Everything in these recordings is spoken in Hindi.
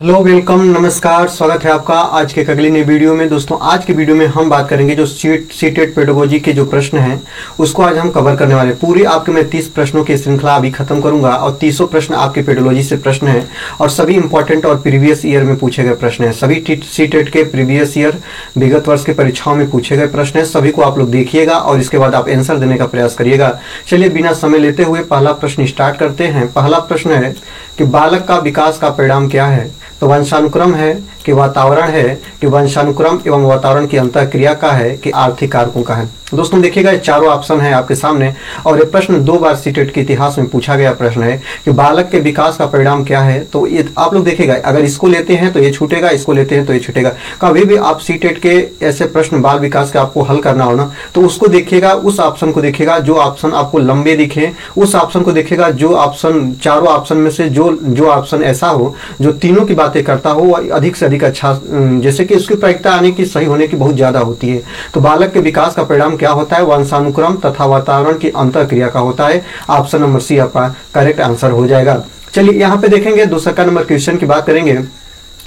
हेलो, वेलकम, नमस्कार, स्वागत है आपका आज के एक अगली नई वीडियो में। दोस्तों, आज की वीडियो में हम बात करेंगे जो सीटेट पेडागोजी के जो प्रश्न हैं उसको आज हम कवर करने वाले हैं। पूरी आपके मैं 30 प्रश्नों की श्रृंखला अभी खत्म करूंगा और 30 प्रश्न आपके पेडागोजी से प्रश्न हैं और सभी इंपॉर्टेंट और प्रीवियस ईयर में पूछे गए प्रश्न हैं। सभी सीटेट के प्रीवियस ईयर विगत वर्ष के परीक्षाओं में पूछे गए प्रश्न हैं। सभी को आप लोग देखिएगा और इसके बाद आप आंसर देने का प्रयास करिएगा। चलिए बिना समय लेते हुए पहला प्रश्न स्टार्ट करते हैं। पहला प्रश्न है कि बालक का विकास का परिणाम क्या है? तो वंशानुक्रम है कि वातावरण है कि वंशानुक्रम एवं वातावरण की अंतःक्रिया का है कि आर्थिक कारकों का है? दोस्तों देखिएगा, ये चारों ऑप्शन है आपके सामने और ये प्रश्न 2 बार सीटेट के इतिहास में पूछा गया प्रश्न है कि बालक के विकास का परिणाम क्या है। तो ये आप लोग देखिएगा, अगर इसको लेते हैं तो ये छूटेगा, इसको लेते हैं तो ये छूटेगा। कभी भी आप सीटेट के ऐसे प्रश्न बाल विकास का आपको हल करना हो ना, तो उसको देखिएगा, उस ऑप्शन को देखिएगा जो ऑप्शन आपको लंबे दिखे, उस ऑप्शन को देखिएगा जो ऑप्शन, चारों ऑप्शन में से जो ऑप्शन ऐसा हो जो तीनों की बातें करता हो, वह अधिक से अधिक अच्छा, जैसे कि उसकी प्रायिकता आने की, सही होने की बहुत ज्यादा होती है। तो बालक के विकास का परिणाम क्या होता है? वंशानुक्रम तथा वातावरण की अंतःक्रिया का होता है। ऑप्शन नंबर सी आपका करेक्ट आंसर हो जाएगा। चलिए यहाँ पे देखेंगे, दूसरा नंबर क्वेश्चन की बात करेंगे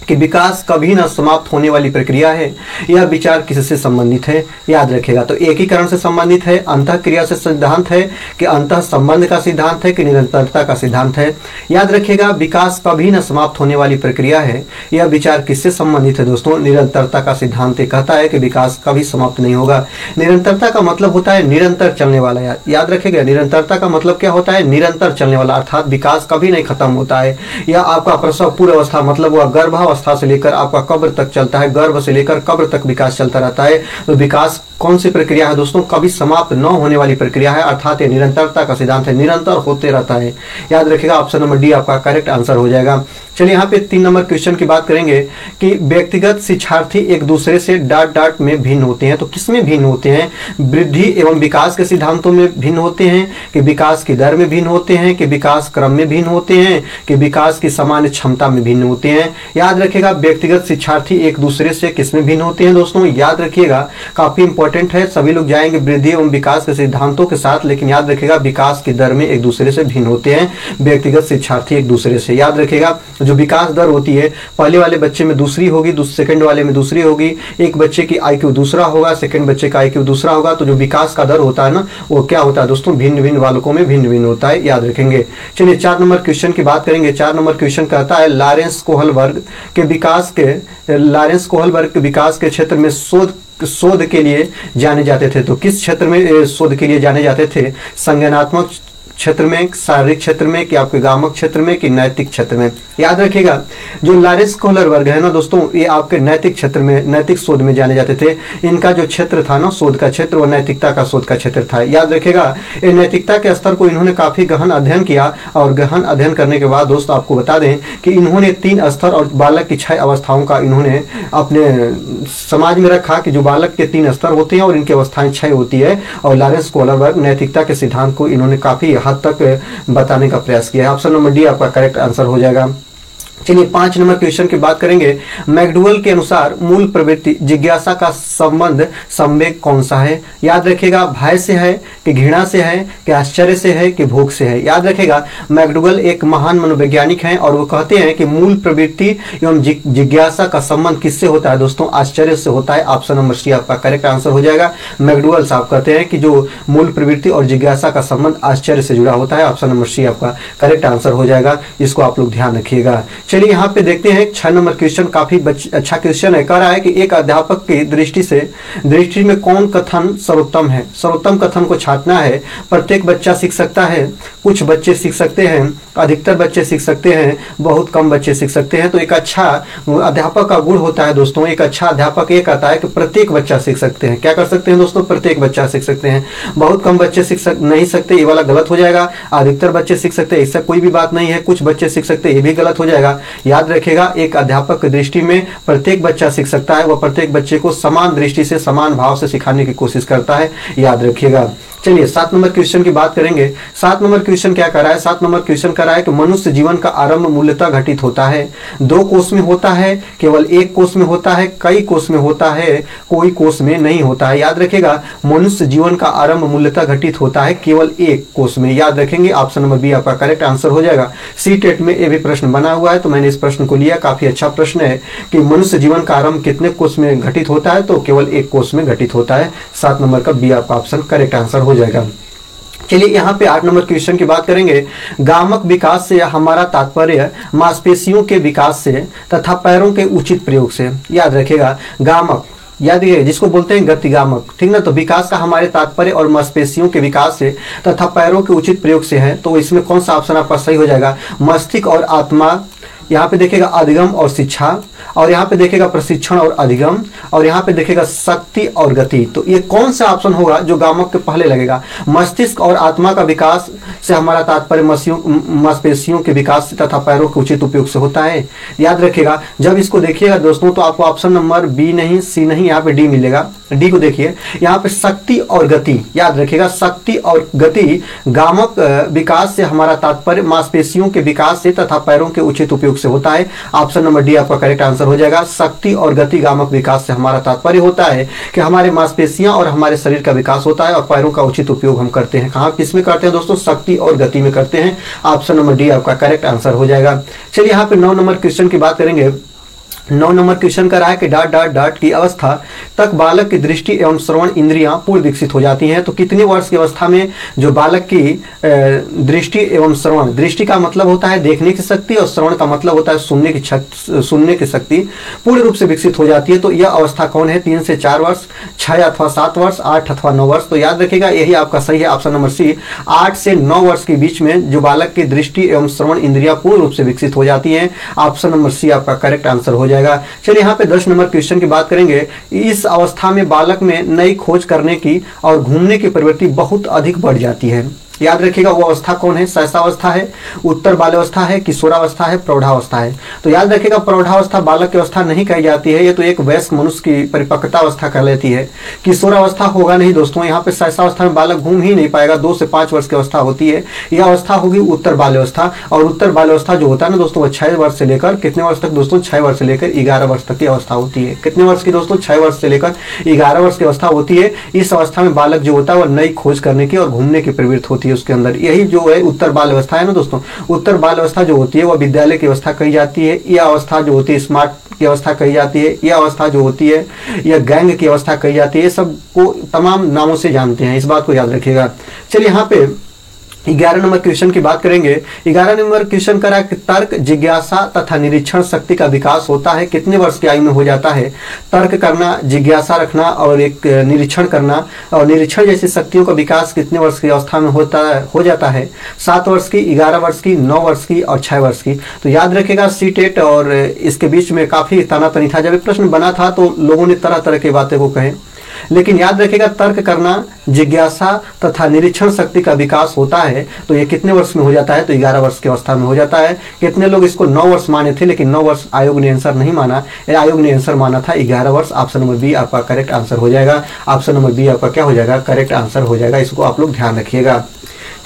कि विकास कभी न समाप्त होने वाली प्रक्रिया है। यह विचार किससे संबंधित है? याद रखेगा, तो एकीकरण से संबंधित है, अंतःक्रिया से सिद्धांत है कि अंतः संबंध का सिद्धांत है कि निरंतरता का सिद्धांत है? याद रखिएगा, विकास कभी न समाप्त होने वाली प्रक्रिया है। यह विचार किससे संबंधित है? दोस्तों, निरंतरता का सिद्धांत कहता है कि विकास कभी समाप्त नहीं होगा। निरंतरता का मतलब होता है निरंतर चलने वाला। याद रखेगा, निरंतरता का मतलब क्या होता है? निरंतर चलने वाला, अर्थात विकास कभी नहीं खत्म होता है। यह आपका प्रसव पूर्व अवस्था, मतलब वह गर्भ अवस्था से लेकर आपका कब्र तक चलता है, गर्भ से लेकर कब्र तक विकास चलता रहता है। तो विकास कौन सी प्रक्रिया है दोस्तों? कभी समाप्त न होने वाली प्रक्रिया है, अर्थात ये निरंतरता का सिद्धांत है, निरंतर होते रहता है। याद रखिएगा, ऑप्शन नंबर डी आपका करेक्ट आंसर हो जाएगा। चलिए यहाँ पे 3 नंबर क्वेश्चन की बात करेंगे कि व्यक्तिगत शिक्षार्थी एक दूसरे से डाट में भिन्न होते हैं। तो किसमें भिन्न होते हैं? वृद्धि एवं विकास के सिद्धांतों में भिन्न होते हैं कि विकास की दर में भिन्न होते हैं कि विकास क्रम में भिन्न होते हैं कि विकास की सामान्य क्षमता में भिन्न होते हैं? याद रखिएगा, व्यक्तिगत शिक्षार्थी एक दूसरे से किसमें भिन्न होते हैं? दोस्तों याद रखिएगा, काफी इंपॉर्टेंट है। सभी लोग जाएंगे वृद्धि एवं विकास के सिद्धांतों के साथ, लेकिन याद रखिएगा विकास की दर में एक दूसरे से भिन्न होते हैं व्यक्तिगत शिक्षार्थी एक दूसरे से। याद रखिएगा, जो विकास दर होती है, पहले वाले बच्चे में दूसरी होगी, सेकंड वाले में दूसरी होगी। एक बच्चे की आईक्यू दूसरा होगा, सेकंड बच्चे का आईक्यू दूसरा होगा। तो जो विकास का दर होता है ना, वो क्या होता है दोस्तों? भिन्न भिन्न बालकों में भिन्न भिन्न होता है। याद रखेंगे। चलिए 4 नंबर क्वेश्चन की बात करेंगे। 4 नंबर क्वेश्चन कहता है लॉरेंस कोहलबर्ग के विकास के क्षेत्र में शोध के लिए जाने जाते थे। तो किस क्षेत्र में शोध के लिए जाने जाते थे? संज्ञानात्मक क्षेत्र में, शारीरिक क्षेत्र में कि आपके गामक क्षेत्र में कि नैतिक क्षेत्र में? याद रखिएगा, जो लॉरेंस कोहलबर्ग है ना दोस्तों, ये आपके नैतिक क्षेत्र में, नैतिक शोध में जाने जाते थे। इनका जो क्षेत्र था ना, शोध का क्षेत्र, वो नैतिकता का शोध का क्षेत्र था। याद रखिएगा, ये नैतिकता के स्तर को इन्होंने काफी गहन अध्ययन किया और गहन अध्ययन करने के बाद दोस्तों आपको बता दें कि इन्होंने 3 स्तर और बालक की 6 अवस्थाओं का इन्होंने अपने समाज में रखा कि जो बालक के 3 स्तर होते हैं और इनकी अवस्थाएं 6 होती है। और लॉरेंस कोहलबर्ग नैतिकता के सिद्धांत को इन्होंने काफी हद तक बताने का प्रयास किया है। ऑप्शन नंबर डी आपका करेक्ट आंसर हो जाएगा। चलिए 5 नंबर क्वेश्चन की बात करेंगे। मैकडूगल के अनुसार मूल प्रवृत्ति जिज्ञासा का संबंध संवेग कौन सा है? याद रखिएगा, भय से है कि घृणा से है कि आश्चर्य से है कि भूख से है? याद रखिएगा, मैकडूगल एक महान मनोवैज्ञानिक हैं और वो कहते हैं कि मूल प्रवृत्ति एवं जिज्ञासा का संबंध किससे होता है दोस्तों? आश्चर्य से होता है। ऑप्शन नंबर सी आपका करेक्ट आंसर हो जाएगा। मैकडूगल साहब कहते हैं कि जो मूल प्रवृत्ति और जिज्ञासा का संबंध आश्चर्य से जुड़ा होता है। ऑप्शन नंबर सी आपका करेक्ट आंसर हो जाएगा। इसको आप लोग ध्यान रखिएगा। चलिए यहाँ पे देखते हैं 6 नंबर क्वेश्चन, काफी अच्छा क्वेश्चन है। कह रहा है कि एक अध्यापक की दृष्टि में कौन कथन सर्वोत्तम है? सर्वोत्तम कथन को छांटना है। प्रत्येक बच्चा सीख सकता है, कुछ बच्चे सीख सकते हैं, अधिकतर बच्चे सीख सकते हैं, बहुत कम बच्चे सीख सकते हैं। तो एक अच्छा अध्यापक का गुण होता है दोस्तों, एक अच्छा अध्यापक ये कहता है कि प्रत्येक बच्चा सीख सकते हैं। क्या कर सकते हैं दोस्तों? प्रत्येक बच्चा सीख सकते हैं। बहुत कम बच्चे नहीं सकते, ये वाला गलत हो जाएगा। अधिकतर बच्चे सीख सकते हैं, इससे कोई भी बात नहीं है। कुछ बच्चे सीख सकते हैं, ये भी गलत हो जाएगा। याद रखेगा, एक अध्यापक की दृष्टि में प्रत्येक बच्चा सीख सकता है। वह प्रत्येक बच्चे को समान दृष्टि से, समान भाव से सिखाने की कोशिश करता है। याद रखिएगा। चलिए 7 नंबर क्वेश्चन की बात करेंगे। 7 नंबर क्वेश्चन क्या कर रहा है? 7 नंबर क्वेश्चन कर रहा है कि मनुष्य जीवन का आरंभ मूलतः घटित होता है 2 कोष में होता है, केवल 1 कोष में होता है, कई कोष में होता है, कोई कोष में नहीं होता है। याद रखेगा, मनुष्य जीवन का आरंभ मूलतः घटित होता है केवल 1 कोष में। याद रखेंगे, ऑप्शन नंबर बी आपका करेक्ट आंसर हो जाएगा। सी टेट में ये भी प्रश्न बना हुआ है तो मैंने इस प्रश्न को लिया। काफी अच्छा प्रश्न है कि मनुष्य जीवन का आरंभ कितने कोष में घटित होता है, तो केवल 1 कोष में घटित होता है। 7 नंबर का बी आपका ऑप्शन करेक्ट आंसर हो जाएगा। चलिए यहाँ पे 8 नंबर क्वेश्चन की बात करेंगे। गामक विकास से हमारा तात्पर्य मांसपेशियों के विकास से तथा पैरों के उचित प्रयोग से। याद रखिएगा, गामक याद रखिए जिसको बोलते हैं गतिगामक, ठीक ना। तो विकास का हमारे तात्पर्य और मांसपेशियों के विकास से तथा पैरों के उचित प्रयोग से है। तो इसमें कौन सा ऑप्शन आपका सही हो जाएगा? मस्तिष्क और आत्मा, यहाँ पे देखेगा अधिगम और शिक्षा, और यहाँ पे देखेगा प्रशिक्षण और अधिगम, और यहाँ पे देखेगा शक्ति और गति। तो ये कौन सा ऑप्शन होगा जो गामक के पहले लगेगा? मस्तिष्क और आत्मा का विकास से हमारा तात्पर्य मांसपेशियों के विकास तथा पैरों के उचित उपयोग से होता है। याद रखिएगा, जब इसको देखिएगा दोस्तों तो आपको ऑप्शन नंबर बी नहीं, सी नहीं, यहाँ पे डी मिलेगा। डी को देखिए, यहाँ पे शक्ति और गति। याद रखिएगा, शक्ति और गति गामक विकास से हमारा तात्पर्य मांसपेशियों के विकास से तथा पैरों के उचित उपयोग से होता है। ऑप्शन नंबर डी आपका करेक्ट आंसर हो जाएगा। शक्ति और गति गामक विकास से हमारा तात्पर्य होता है कि हमारे मांसपेशियां और हमारे शरीर का विकास होता है और पैरों का उचित उपयोग हम करते हैं। कहां किसमें करते हैं दोस्तों? शक्ति और गति में करते हैं। ऑप्शन नंबर डी आपका करेक्ट आंसर हो जाएगा। चलिए यहाँ पे 9 नंबर क्वेश्चन की बात करेंगे। 9 नंबर क्वेश्चन का रहा है कि डॉट डॉट डॉट की अवस्था तक बालक की दृष्टि एवं श्रवण इंद्रियां पूर्ण विकसित हो जाती हैं। तो कितने वर्ष की अवस्था में जो बालक की दृष्टि एवं श्रवण, दृष्टि का मतलब होता है देखने की शक्ति और श्रवण का मतलब होता है सुनने की शक्ति पूर्ण रूप से विकसित हो जाती है। तो यह अवस्था कौन है? 3 से 4 वर्ष, 6 अथवा 7 वर्ष, 8 अथवा 9 वर्ष। तो याद रखिएगा यही आपका सही है, ऑप्शन नंबर सी। 8 से 9 वर्ष के बीच में जो बालक की दृष्टि एवं श्रवण इंद्रियां पूर्ण रूप से विकसित हो जाती है। ऑप्शन नंबर सी आपका करेक्ट आंसर हो जाएगा। चलिए यहाँ पे 10 नंबर क्वेश्चन की बात करेंगे। इस अवस्था में बालक में नई खोज करने की और घूमने की प्रवृत्ति बहुत अधिक बढ़ जाती है। याद रखिएगा वो अवस्था कौन है? शैशवावस्था है, उत्तर बाल्यावस्था है, किशोरावस्था है, प्रौढ़ावस्था है। तो याद रखिएगा प्रौढ़ावस्था बालक की अवस्था नहीं कही जाती है, ये तो एक वयस्क मनुष्य की परिपक्वता अवस्था कहलाती है। किशोरावस्था होगा नहीं दोस्तों, यहाँ पे शैशवावस्था में बालक घूम ही नहीं पाएगा। 2 से 5 वर्ष की अवस्था होती है, यह अवस्था होगी उत्तर बाल्यावस्था। और उत्तर बाल्यावस्था जो होता है ना दोस्तों, 6 वर्ष से लेकर कितने वर्ष तक दोस्तों? 6 वर्ष से लेकर 11 वर्ष तक की अवस्था होती है। कितने वर्ष की दोस्तों? 6 वर्ष से लेकर 11 वर्ष की अवस्था होती है। इस अवस्था में बालक जो होता है वह नई खोज करने की और घूमने की प्रवृत्ति होती है उसके अंदर। यही जो है उत्तर बाल अवस्था है ना दोस्तों, उत्तर बाल अवस्था जो होती है वह विद्यालय की अवस्था कही जाती है। यह अवस्था जो होती है स्मार्ट की अवस्था कही जाती है। यह अवस्था जो होती है यह गैंग की अवस्था कही जाती है। सबको तमाम नामों से जानते हैं, इस बात को याद रखिएगा। चलिए यहाँ पे 11 नंबर क्वेश्चन की बात करेंगे। 11 नंबर क्वेश्चन करा कि तर्क, जिज्ञासा तथा निरीक्षण शक्ति का विकास होता है कितने वर्ष की आयु में हो जाता है? तर्क करना, जिज्ञासा रखना और एक निरीक्षण करना और निरीक्षण जैसी शक्तियों का विकास कितने वर्ष की अवस्था में हो जाता है? 7 वर्ष की, 11 वर्ष की, 9 वर्ष की और 6 वर्ष की। तो याद रखेगा सी टेट और इसके बीच में काफी तनातनी था। जब प्रश्न बना था तो लोगों ने तरह तरह की बातें को कहे, लेकिन याद रखेगा तर्क करना, जिज्ञासा तथा निरीक्षण शक्ति का विकास होता है तो ये कितने वर्ष में हो जाता है? तो 11 वर्ष की अवस्था में हो जाता है। कितने लोग इसको 9 वर्ष माने थे, लेकिन 9 वर्ष आयोग ने आंसर नहीं माना। आयोग ने आंसर माना था 11 वर्ष। ऑप्शन नंबर बी आपका करेक्ट आंसर हो जाएगा। ऑप्शन नंबर बी आपका क्या हो जाएगा? करेक्ट आंसर हो जाएगा। इसको आप लोग ध्यान रखिएगा।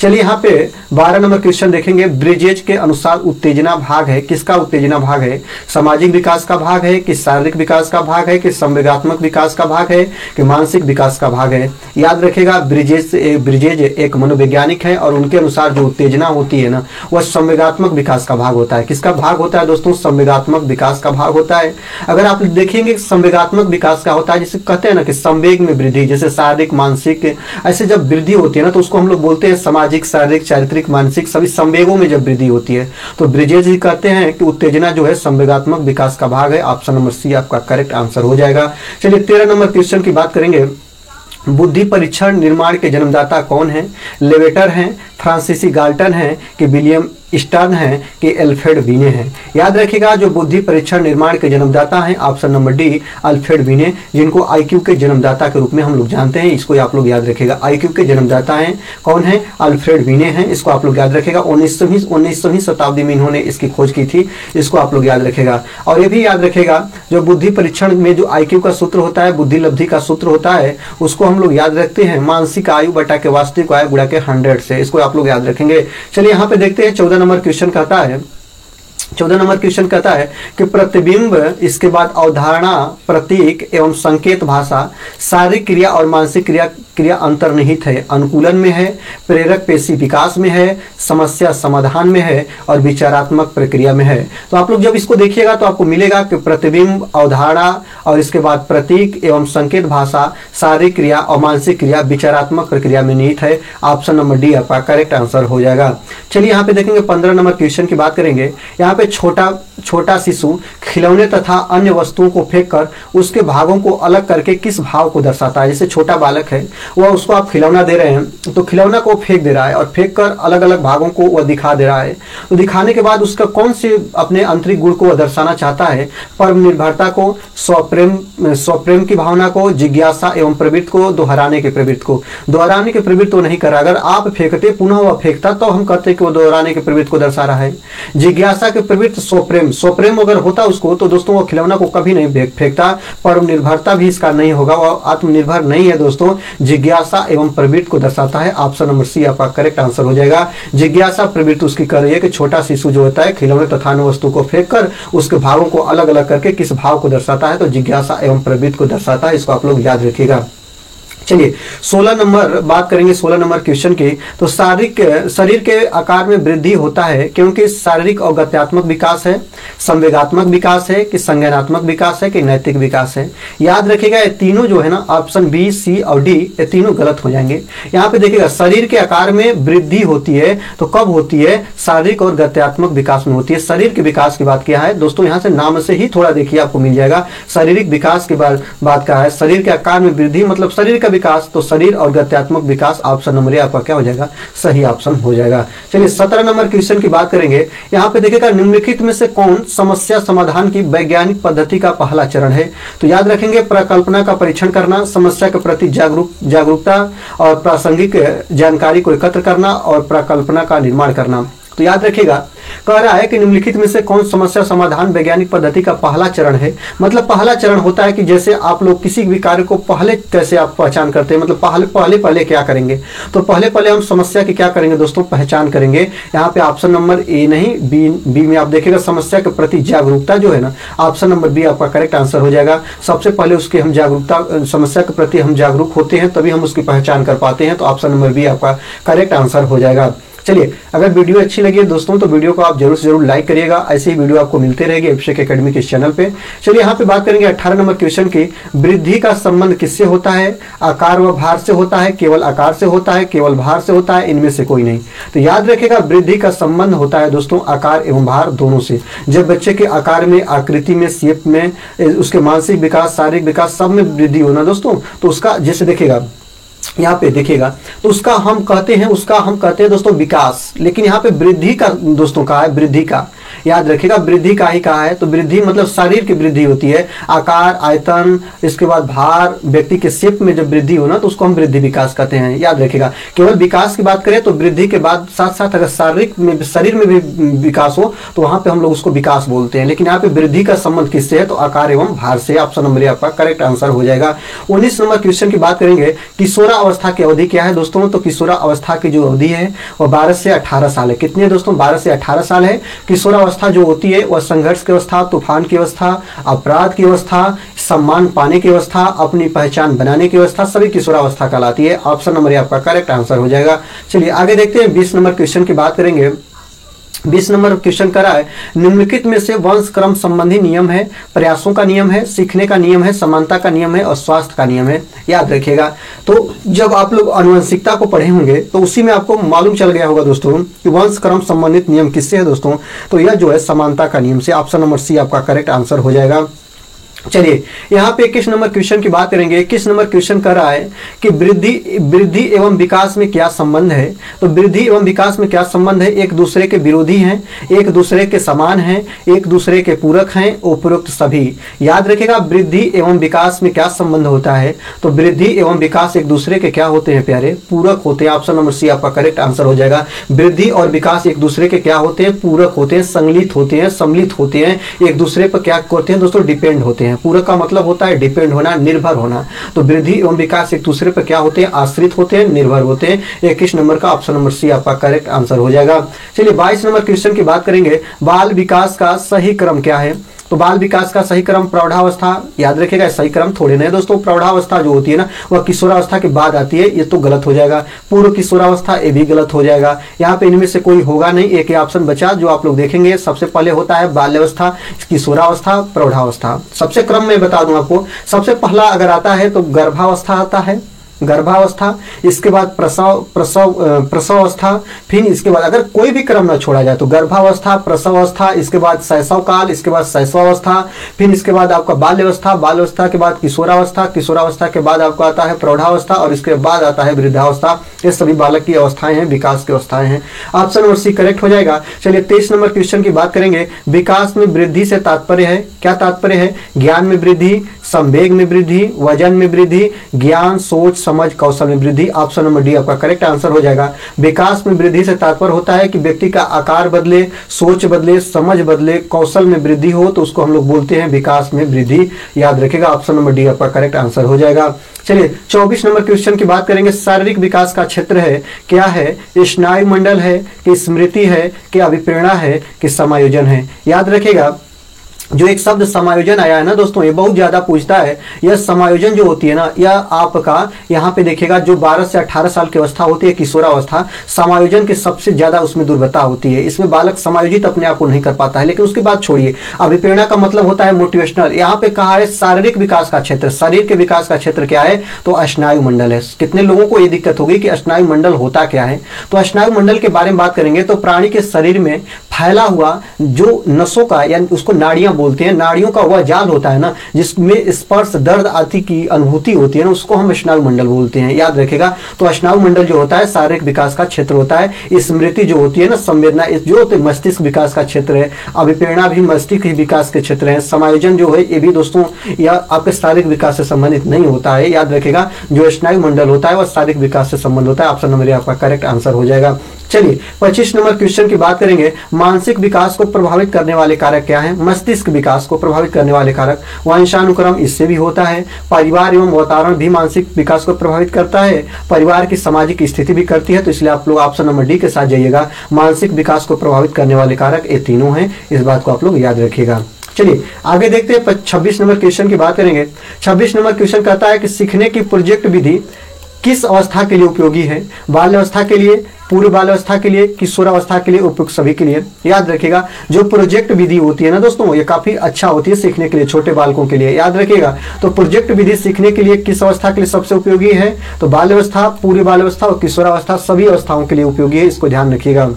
चलिए यहाँ पे 12 नंबर क्वेश्चन देखेंगे। ब्रिजेज के अनुसार उत्तेजना भाग है, किसका उत्तेजना भाग है? सामाजिक विकास का भाग है कि शारीरिक विकास का भाग है कि संवेगात्मक विकास का भाग है कि मानसिक विकास का भाग है? याद रखेगा ब्रिजेज एक मनोवैज्ञानिक है और उनके अनुसार जो उत्तेजना होती है ना वह संवेगात्मक विकास का भाग होता है। किसका भाग होता है दोस्तों? संवेगात्मक विकास का भाग होता है। अगर आप देखेंगे संवेगात्मक विकास का होता है, जिसे कहते हैं ना कि संवेग में वृद्धि, जैसे शारीरिक, मानसिक, ऐसे जब वृद्धि होती है ना तो उसको हम लोग बोलते हैं सामाजिक, शारीरिक, चारित्रिक, मानसिक सभी संवेगों में जब वृद्धि होती है तो ब्रिजेज जी कहते हैं कि उत्तेजना जो है संवेगात्मक विकास का भाग है। ऑप्शन नंबर सी आपका करेक्ट आंसर हो जाएगा। चलिए 13 नंबर क्वेश्चन की बात करेंगे। बुद्धि परीक्षण निर्माण के जन्मदाता कौन है? लेवेटर हैं, फ्रांसीसी गाल्टन है कि विलियम स्टर्न है कि अल्फ्रेड बीने हैं। याद रखिएगा जो बुद्धि परीक्षण निर्माण के जन्मदाता हैं, ऑप्शन नंबर डी अल्फ्रेड बीने, जिनको आईक्यू के जन्मदाता के रूप में हम लोग जानते हैं। इसको आप लोग याद रखिएगा, आईक्यू के जन्मदाता हैं कौन है, अल्फ्रेड बीने हैं। इसको आप लोग याद रखिएगा, 19वीं शताब्दी में इन्होंने इसकी खोज की थी, इसको आप लोग याद रखेगा। और ये भी याद रखेगा जो बुद्धि परीक्षण में जो आईक्यू का सूत्र होता है, बुद्धि लब्धि का सूत्र होता है, उसको हम लोग याद रखते हैं मानसिक आयु बटा के वास्तविक आयु गुणा के 100 से। इसको आप लोग याद रखेंगे। चलिए यहाँ पे देखते हैं 14 नंबर क्वेश्चन कहता है, 14 नंबर क्वेश्चन कहता है कि प्रतिबिंब, इसके बाद अवधारणा, प्रतीक एवं संकेत भाषा, शारीरिक क्रिया और मानसिक क्रिया अंतर्निहित है, अनुकूलन में है, प्रेरक पेशी विकास में है, समस्या समाधान में है और विचारात्मक प्रक्रिया में है। तो आप लोग जब इसको देखिएगा तो आपको मिलेगा कि प्रतिबिंब, अवधारणा और इसके बाद प्रतीक एवं संकेत भाषा, शारीरिक क्रिया और मानसिक क्रिया विचारात्मक प्रक्रिया में निहित है। ऑप्शन नंबर डी आपका करेक्ट आंसर हो जाएगा। चलिए यहाँ पे देखेंगे 15 नंबर क्वेश्चन की बात करेंगे। यहाँ पे छोटा शिशु खिलौने तथा अन्य वस्तुओं को फेंककर उसके भागों को अलग करके किस भाव को दर्शाता है। जैसे छोटा बालक है, वह उसको आप खिलौना दे रहे हैं तो खिलौना को फेंक दे रहा है और फेंक कर अलग अलग भागों को वह दिखा दे रहा है। तो दिखाने के बाद उसका कौन से अपने आंतरिक गुण को वह दर्शाना चाहता है, परम निर्भरता को, स्वप्रेम की भावना को, जिज्ञासा एवं प्रवृत्ति को, दोहराने के प्रवृत्ति को। दोहराने के प्रवृत्ति तो नहीं कर रहा, अगर आप फेंकते पुनः वह फेंकता तो हम कहते कि वो दोहराने के प्रवृत्ति को दर्शा रहा है। जिज्ञासा के प्रवृत्ति स्वप्रेम अगर होता उसको तो दोस्तों वो खिलौना को कभी नहीं फेंकता। परम निर्भरता भी इसका नहीं होगा, वह आत्मनिर्भर नहीं है दोस्तों। जिज्ञासा एवं प्रवृत्ति को दर्शाता है। ऑप्शन नंबर सी आपका करेक्ट आंसर हो जाएगा। जिज्ञासा प्रवृत्ति उसकी कर रही है कि छोटा शिशु जो होता है खिलौने तथा अन्य वस्तु को फेंक कर उसके भागों को अलग अलग करके किस भाव को दर्शाता है, तो जिज्ञासा एवं प्रवृत्ति को दर्शाता है। इसको आप लोग याद रखिएगा। चलिए 16 नंबर बात करेंगे, 16 नंबर क्वेश्चन की। तो शरीर के आकार में वृद्धि होता है क्योंकि शारीरिक और गत्यात्मक विकास है, संवेगात्मक विकास है कि संज्ञानात्मक विकास है कि नैतिक विकास है। याद रखिएगा ये तीनों जो है ना, ऑप्शन बी, सी और डी, ये तीनों गलत हो जाएंगे। यहाँ पे देखिएगा शरीर के आकार में वृद्धि होती है तो कब होती है, शारीरिक और गत्यात्मक विकास में होती है। शरीर के विकास की बात किया है दोस्तों, यहाँ से नाम से ही थोड़ा देखिए आपको मिल जाएगा। शारीरिक विकास की बात कहा है, शरीर के आकार में वृद्धि मतलब शरीर का विकास, तो शरीर और गत्यात्मक विकास ऑप्शन नंबर ए आपका क्या हो जाएगा, सही ऑप्शन हो जाएगा। चलिए 17 नंबर क्वेश्चन की बात करेंगे। यहाँ पे देखिएगा निम्नलिखित में से कौन समस्या समाधान की वैज्ञानिक पद्धति का पहला चरण है। तो याद रखेंगे प्रकल्पना का परीक्षण करना, समस्या के प्रति जागरूकता और प्रासंगिक जानकारी को एकत्र करना और प्रकल्पना का निर्माण करना। तो याद रखिएगा कह रहा है कि निम्नलिखित में से कौन समस्या समाधान वैज्ञानिक पद्धति का पहला चरण है। मतलब पहला चरण होता है कि जैसे आप लोग किसी भी कार्य को पहले कैसे आप पहचान करते हैं, मतलब पहले क्या करेंगे, तो पहले हम समस्या की क्या करेंगे दोस्तों, पहचान करेंगे। यहाँ पे ऑप्शन नंबर ए नहीं बी में आप देखिएगा समस्या के प्रति जागरूकता जो है ना, ऑप्शन नंबर बी आपका करेक्ट आंसर हो जाएगा। सबसे पहले उसके हम जागरूकता, समस्या के प्रति हम जागरूक होते हैं तभी हम उसकी पहचान कर पाते हैं, तो ऑप्शन नंबर बी आपका करेक्ट आंसर हो जाएगा। चलिए अगर वीडियो अच्छी लगी है दोस्तों तो वीडियो को आप जरूर से जरूर लाइक करिएगा, ऐसे ही वीडियो आपको मिलते रहेंगे अभिषेक एकेडमी के चैनल पे। चलिए यहाँ पे बात करेंगे 18 नंबर क्वेश्चन की। वृद्धि का संबंध किससे होता है, आकार व भार से होता है, केवल आकार से होता है, केवल भार से होता है, इनमें से कोई नहीं। तो याद रखिएगा वृद्धि का संबंध होता है दोस्तों आकार एवं भार दोनों से। जब बच्चे के आकार में, आकृति में, शेप में, उसके मानसिक विकास, शारीरिक विकास सब में वृद्धि होना दोस्तों, तो उसका जैसे देखिएगा यहाँ पे देखिएगा तो उसका हम कहते हैं दोस्तों विकास, लेकिन यहाँ पे वृद्धि का दोस्तों कहा है, वृद्धि का याद रखिएगा वृद्धि का ही कहा है। तो वृद्धि मतलब शरीर की वृद्धि होती है, आकार, आयतन, इसके बाद भार, व्यक्ति के शेप में जब वृद्धि होना तो उसको हम वृद्धि विकास कहते हैं। याद रखिएगा केवल विकास की बात करें तो वृद्धि के बाद साथ साथ अगर शरीर में भी विकास हो तो वहां पे हम लोग उसको विकास बोलते हैं, लेकिन यहाँ पे वृद्धि का संबंध किससे है, तो आकार एवं भार से। ऑप्शन नंबर आपका करेक्ट आंसर हो जाएगा। 19 नंबर क्वेश्चन की बात करेंगे। किशोरावस्था की अवधि क्या है दोस्तों, तो किशोरावस्था की जो अवधि है वो 12 से 18 साल है। कितनी है दोस्तों, 12 से 18 साल है। किशोरावस्था जो होती है वह संघर्ष की अवस्था, तूफान की अवस्था, अपराध की अवस्था, सम्मान पाने की अवस्था, अपनी पहचान बनाने की अवस्था, सभी किशोरावस्था कहलाती है। ऑप्शन नंबर आपका करेक्ट आंसर हो जाएगा। चलिए आगे देखते हैं 20 नंबर क्वेश्चन की बात करेंगे। 20 नंबर क्वेश्चन करा है निम्नलिखित में से वंश क्रम संबंधी नियम है, प्रयासों का नियम है, सीखने का नियम है, समानता का नियम है और स्वास्थ्य का नियम है। याद रखिएगा तो जब आप लोग आनुवंशिकता को पढ़े होंगे तो उसी में आपको मालूम चल गया होगा दोस्तों कि वंश क्रम संबंधित नियम किससे है दोस्तों, तो यह जो है समानता का नियम से। ऑप्शन नंबर सी आपका करेक्ट आंसर हो जाएगा। चलिए यहाँ पे 21 नंबर क्वेश्चन की बात करेंगे। 21 नंबर क्वेश्चन कर रहा है कि वृद्धि एवं विकास में क्या संबंध है। तो वृद्धि एवं विकास में क्या संबंध है, एक दूसरे के विरोधी हैं, एक दूसरे के समान हैं, एक दूसरे के पूरक हैं, उपरोक्त सभी। याद रखिएगा वृद्धि एवं विकास में क्या संबंध होता है। तो वृद्धि एवं विकास एक दूसरे के क्या होते हैं प्यारे, पूरक होते हैं। ऑप्शन नंबर सी आपका करेक्ट आंसर हो जाएगा। वृद्धि और विकास एक दूसरे के क्या होते हैं, पूरक होते हैं, संगलित होते हैं, सम्मिलित होते हैं, एक दूसरे पर क्या करते हैं दोस्तों, डिपेंड होते हैं। पूरक का मतलब होता है डिपेंड होना, निर्भर होना। तो वृद्धि एवं विकास एक दूसरे पर क्या होते हैं, आश्रित होते हैं, निर्भर होते हैं। 21 नंबर का ऑप्शन नंबर सी आपका करेक्ट आंसर हो जाएगा। चलिए 22 नंबर क्वेश्चन की बात करेंगे। बाल विकास का सही क्रम क्या है। तो बाल विकास का सही क्रम प्रौढ़ावस्था। याद रखिएगा सही क्रम थोड़े नहीं दोस्तों, प्रौढ़ावस्था जो होती है ना वह किशोरावस्था के बाद आती है, ये तो गलत हो जाएगा। पूर्व किशोरावस्था ये भी गलत हो जाएगा। यहाँ पे इनमें से कोई होगा नहीं, एक ही ऑप्शन बचा जो आप लोग देखेंगे। सबसे पहले होता है बाल्यावस्था, किशोरावस्था, प्रौढ़ावस्था। सबसे क्रम में बता दूं आपको, सबसे पहला अगर आता है तो गर्भावस्था आता है, गर्भावस्था, इसके बाद प्रसवावस्था, फिर इसके बाद अगर कोई भी क्रम न छोड़ा जाए तो गर्भावस्था, प्रसवावस्था, इसके बाद शैशव काल, इसके बाद शैशवावस्था, फिर इसके बाद आपका बाल्यावस्था, बाल्यावस्था के बाद किशोरावस्था, किशोरावस्था के बाद आपको आता है प्रौढ़ावस्था और इसके बाद आता है वृद्धावस्था। ये सभी बालक की अवस्थाएं हैं, विकास की अवस्थाएं हैं। ऑप्शन नंबर सी करेक्ट हो जाएगा। चलिए 23 नंबर क्वेश्चन की बात करेंगे। विकास में वृद्धि से तात्पर्य है, क्या तात्पर्य है, ज्ञान में वृद्धि, संवेग में वृद्धि, वजन में वृद्धि, ज्ञान, सोच, समझ, कौशल में वृद्धि। ऑप्शन नंबर डी आपका करेक्ट आंसर हो जाएगा। विकास में वृद्धि से तात्पर्य होता है कि व्यक्ति का आकार बदले, सोच बदले, समझ बदले, कौशल में वृद्धि हो तो उसको हम लोग बोलते हैं विकास में वृद्धि। याद रखिएगा ऑप्शन नंबर डी आपका करेक्ट आंसर हो जाएगा। चलिए 24 नंबर क्वेश्चन की बात करेंगे। शारीरिक विकास का क्षेत्र है, क्या है, स्नायु मंडल है कि स्मृति है कि अभिप्रेरणा है कि समायोजन है। याद रखिएगा जो एक शब्द समायोजन आया है ना दोस्तों, ये बहुत ज्यादा पूछता है। यह समायोजन जो होती है ना, यह आपका यहाँ पे देखिएगा जो 12 से 18 साल की अवस्था होती है किशोरावस्था, समायोजन के सबसे ज्यादा उसमें दुर्बलता होती है। इसमें बालक समायोजित अपने आप को नहीं कर पाता है। लेकिन उसके बाद छोड़िए, अभिप्रेरणा का मतलब होता है मोटिवेशनल। यहाँ पे कहा है शारीरिक विकास का क्षेत्र, शरीर के विकास का क्षेत्र क्या है, तो स्नायु मंडल है। कितने लोगों को ये दिक्कत होगी कि स्नायु मंडल होता क्या है। तो स्नायु मंडल के बारे में बात करेंगे तो प्राणी के शरीर में फैला हुआ जो नसों का, यानी उसको नाड़ियां बोलते हैं, नाड़ियों का वह जाल होता है ना जिसमें स्पर्श, दर्द आदि की अनुभूति होती है ना, उसको हम स्नायु मंडल बोलते हैं। याद रखेगा। तो स्नायु मंडल जो होता है शारीरिक विकास का क्षेत्र होता है। स्मृति जो होती है ना, संवेदना जो होते मस्तिष्क विकास का क्षेत्र है। अभिप्रेरणा भी मस्तिष्क विकास के क्षेत्र है। समायोजन जो है ये भी दोस्तों यह आपके शारीरिक विकास से संबंधित नहीं होता है। याद रखेगा जो स्नायु मंडल होता है वह शारीरिक विकास से संबंध होता है। ऑप्शन नंबर आपका करेक्ट आंसर हो जाएगा। चलिए 25 नंबर क्वेश्चन की बात करेंगे। मानसिक विकास को प्रभावित करने वाले कारक क्या हैं। मस्तिष्क विकास को प्रभावित करने वाले कारक, वंशानुक्रम इससे भी होता है। परिवार एवं वातावरण भी मानसिक विकास को प्रभावित करता है। परिवार की सामाजिक स्थिति भी करती है। तो इसलिए आप लोग ऑप्शन नंबर डी के साथ जाइएगा। मानसिक विकास को प्रभावित करने वाले कारक ये तीनों हैं, इस बात को आप लोग याद रखिएगा। चलिए आगे देखते हैं 26 नंबर क्वेश्चन की बात करेंगे। 26 नंबर क्वेश्चन कहता है कि सीखने की प्रोजेक्ट विधि किस अवस्था के लिए उपयोगी है। बाल्यावस्था के लिए, पूर्व बाल्यावस्था के लिए, किशोरावस्था के लिए, उपयुक्त सभी के लिए। याद रखिएगा जो प्रोजेक्ट विधि होती है ना दोस्तों, ये काफी अच्छा होती है सीखने के लिए, छोटे बालकों के लिए। याद रखिएगा तो प्रोजेक्ट विधि सीखने के लिए किस अवस्था के लिए सबसे उपयोगी है, तो बाल्यावस्था, पूर्व बाल्यावस्था और किशोरावस्था सभी अवस्थाओं के लिए उपयोगी है, इसको ध्यान रखिएगा।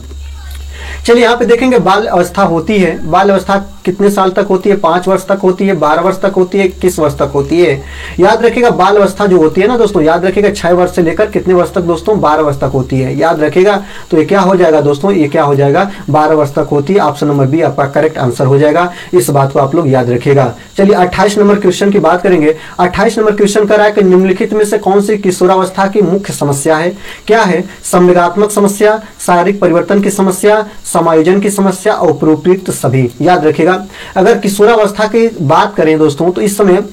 चलिए यहाँ पे देखेंगे बाल अवस्था होती है। बाल अवस्था कितने साल तक होती है, 5 वर्ष तक होती है, 12 वर्ष तक होती है, 21 वर्ष तक होती है। याद रखिएगा बाल अवस्था जो होती है ना दोस्तों, याद रखिएगा 6 वर्ष से लेकर कितने वर्ष तक दोस्तों, 12 वर्ष तक होती है। याद रखिएगा तो ये क्या हो जाएगा दोस्तों, ये क्या हो जाएगा, 12 वर्ष तक होती है। ऑप्शन नंबर बी आपका करेक्ट आंसर हो जाएगा। इस बात को आप लोग याद रखिएगा। चलिए 28 नंबर क्वेश्चन की बात करेंगे। 28 नंबर क्वेश्चन कर रहा है कि निम्नलिखित में से कौन सी किशोरावस्था की मुख्य समस्या है। क्या है, संवेगात्मक समस्या, शारीरिक परिवर्तन की समस्या, समायोजन की समस्या और उपरोक्त सभी। याद रखिएगा अगर किशोरावस्था की बात करें दोस्तों तो इस समय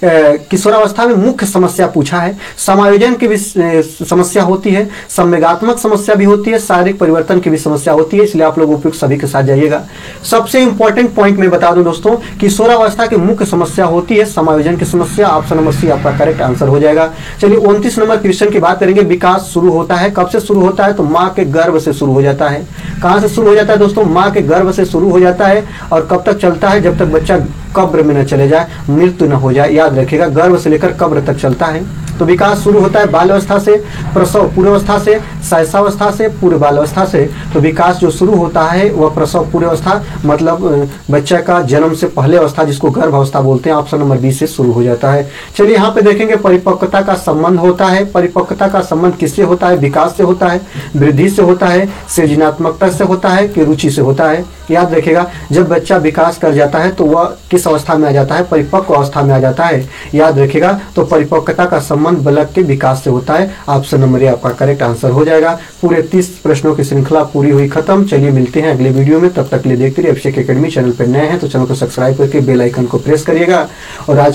किशोरावस्था में मुख्य समस्या पूछा है। समायोजन की भी समस्या होती है, संवेगात्मक समस्या भी होती है, शारीरिक परिवर्तन की भी समस्या होती है। इसलिए आप लोग उपयुक्त सभी के साथ जाइएगा। सबसे इंपॉर्टेंट पॉइंट मैं बता दूं दोस्तों, किशोरावस्था की मुख्य समस्या होती है समायोजन की समस्या। ऑप्शन नंबर सी आपका करेक्ट आंसर हो जाएगा। चलिए 29 नंबर क्वेश्चन की बात करेंगे। विकास शुरू होता है, कब से शुरू होता है, तो माँ के गर्भ से शुरू हो जाता है। कहाँ से शुरू हो जाता है दोस्तों, माँ के गर्भ से शुरू हो जाता है। और कब तक चलता है, जब तक बच्चा कब्र में न चले जाए, मृत्यु न हो जाए। याद रखिएगा गर्भ से लेकर कब्र तक चलता है। तो विकास शुरू होता है बाल अवस्था से, प्रसव पूर्वावस्था से, शैशवावस्था से, पूर्व बाल अवस्था से। तो विकास जो शुरू होता है वह प्रसव पूर्वावस्था मतलब बच्चा का जन्म से पहले अवस्था जिसको गर्भावस्था बोलते हैं, ऑप्शन नंबर बी से शुरू हो जाता है। चलिए यहाँ पे देखेंगे परिपक्वता का संबंध होता है। परिपक्वता का संबंध किससे होता है? विकास से होता है, वृद्धि से होता है, सृजनात्मकता से होता है कि रुचि से होता है। याद रखिएगा, जब बच्चा विकास कर जाता है तो वह किस अवस्था में आ जाता है? परिपक्व अवस्था में आ जाता है। याद रखिएगा, तो परिपक्वता का संबंध बालक के विकास से होता है। ऑप्शन नंबर ए आपका करेक्ट आंसर हो जाएगा। पूरे 30 प्रश्नों की श्रृंखला पूरी हुई खत्म। चलिए मिलते हैं अगले वीडियो में, तब तक के लिए देखते रहिए अभिषेक एकेडमी। चैनल पर नए हैं तो चैनल को सब्सक्राइब करके बेल आइकन को प्रेस करिएगा। और आज